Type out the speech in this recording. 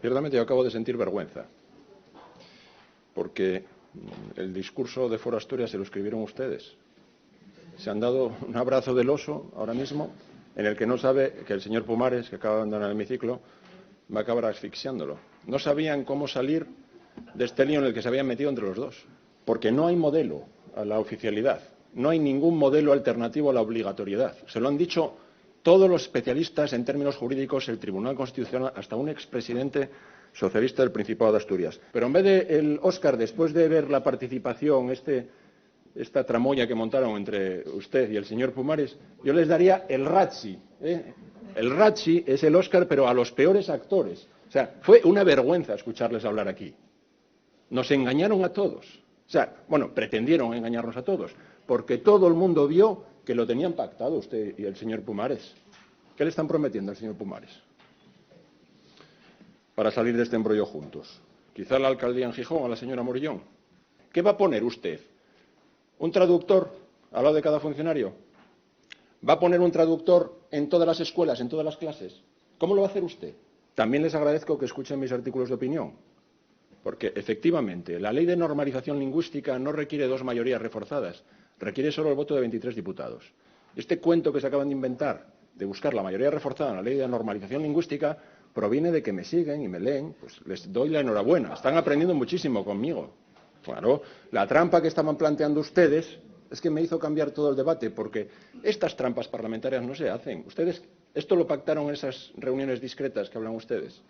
Ciertamente yo acabo de sentir vergüenza, porque el discurso de Foro Asturias se lo escribieron ustedes. Se han dado un abrazo del oso ahora mismo, en el que no sabe que el señor Pumares, que acaba de abandonar el hemiciclo, va a acabar asfixiándolo. No sabían cómo salir de este lío en el que se habían metido entre los dos, porque no hay modelo a la oficialidad, no hay ningún modelo alternativo a la obligatoriedad. Se lo han dicho todos los especialistas en términos jurídicos, el Tribunal Constitucional, hasta un expresidente socialista del Principado de Asturias. Pero en vez del Óscar, después de ver la participación, esta tramoya que montaron entre usted y el señor Pumares, yo les daría el Razzi. El Razzi es el Óscar, pero a los peores actores. O sea, fue una vergüenza escucharles hablar aquí. Nos engañaron a todos. O sea, bueno, pretendieron engañarnos a todos, porque todo el mundo vio que lo tenían pactado usted y el señor Pumares. ¿Qué le están prometiendo al señor Pumares para salir de este embrollo juntos? Quizá la alcaldía en Gijón a la señora Morillón. ¿Qué va a poner usted? ¿Un traductor al lado de cada funcionario? ¿Va a poner un traductor en todas las escuelas, en todas las clases? ¿Cómo lo va a hacer usted? También les agradezco que escuchen mis artículos de opinión, porque efectivamente la ley de normalización lingüística no requiere dos mayorías reforzadas, requiere solo el voto de 23 diputados. Este cuento que se acaban de inventar de buscar la mayoría reforzada en la ley de normalización lingüística proviene de que me siguen y me leen, pues les doy la enhorabuena. Están aprendiendo muchísimo conmigo. Claro, la trampa que estaban planteando ustedes es que me hizo cambiar todo el debate, porque estas trampas parlamentarias no se hacen. Ustedes, esto lo pactaron en esas reuniones discretas que hablan ustedes.